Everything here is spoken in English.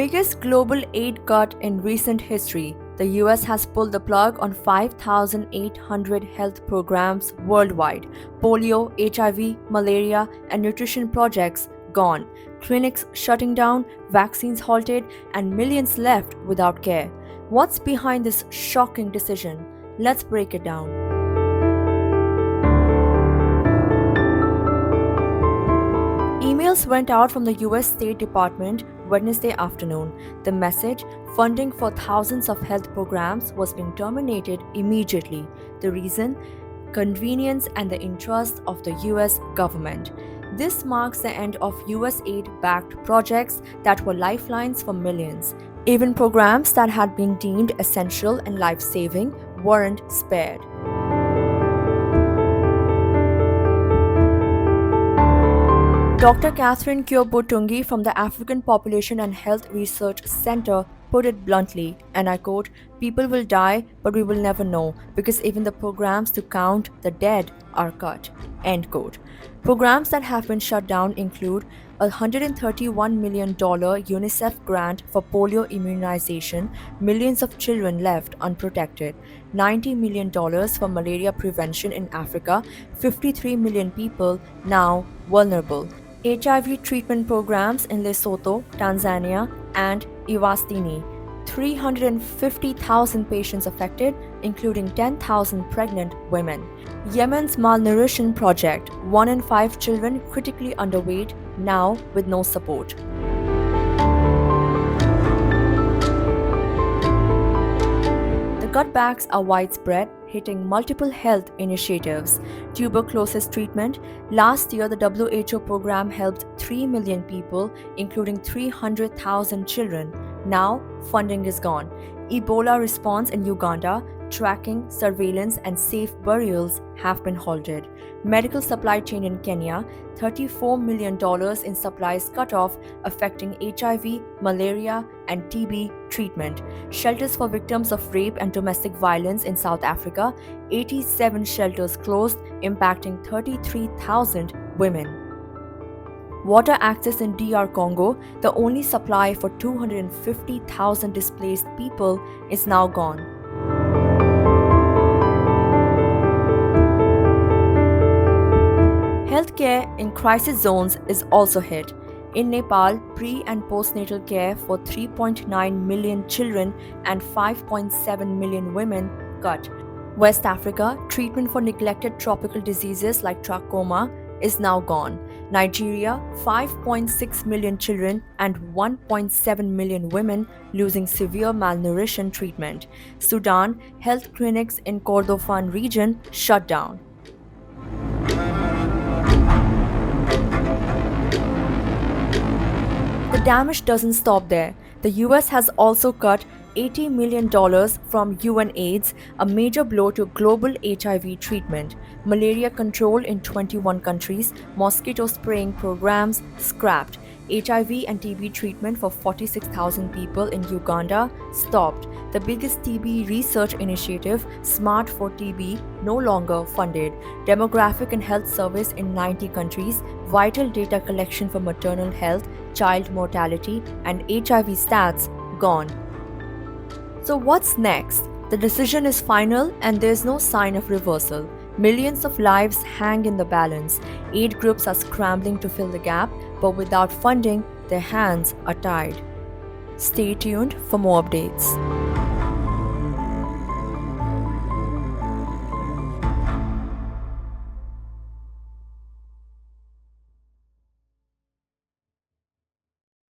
biggest global aid cut in recent history, the US has pulled the plug on 5,800 health programs worldwide. Polio, HIV, malaria, and nutrition projects gone. Clinics shutting down, vaccines halted, and millions left without care. What's behind this shocking decision? Let's break it down. Emails went out from the US State Department Wednesday afternoon. The message, funding for thousands of health programs, was being terminated immediately. The reason? Convenience and the interest of the US government. This marks the end of US aid-backed projects that were lifelines for millions. Even programs that had been deemed essential and life-saving weren't spared. Dr. Catherine Kyobotungi from the African Population and Health Research Center put it bluntly, and I quote, "People will die, but we will never know because even the programs to count the dead are cut." End quote. Programs that have been shut down include a $131 million UNICEF grant for polio immunization, millions of children left unprotected, $90 million for malaria prevention in Africa, 53 million people now vulnerable, HIV treatment programs in Lesotho, Tanzania, and Eswatini, 350,000 patients affected, including 10,000 pregnant women. Yemen's malnutrition project, 1 in 5 children critically underweight, now with no support. The cutbacks are widespread, hitting multiple health initiatives. Tuberculosis treatment. Last year, the WHO program helped 3 million people, including 300,000 children. Now, funding is gone. Ebola response in Uganda, tracking, surveillance, and safe burials have been halted. Medical supply chain in Kenya, $34 million in supplies cut off, affecting HIV, malaria, and TB treatment. Shelters for victims of rape and domestic violence in South Africa, 87 shelters closed, impacting 33,000 women. Water access in DR Congo, the only supply for 250,000 displaced people, is now gone. Healthcare in crisis zones is also hit. In Nepal, pre- and postnatal care for 3.9 million children and 5.7 million women cut. West Africa, treatment for neglected tropical diseases like trachoma is now gone. Nigeria, 5.6 million children and 1.7 million women losing severe malnutrition treatment. Sudan, health clinics in Kordofan region shut down. The damage doesn't stop there. The US has also cut $80 million from UNAIDS, a major blow to global HIV treatment. Malaria control in 21 countries, mosquito spraying programs scrapped. HIV and TB treatment for 46,000 people in Uganda stopped. The biggest TB research initiative, Smart for TB, no longer funded. Demographic and health service in 90 countries, vital data collection for maternal health, child mortality, and HIV stats gone. So what's next? The decision is final and there's no sign of reversal. Millions of lives hang in the balance. Aid groups are scrambling to fill the gap, but without funding, their hands are tied. Stay tuned for more updates.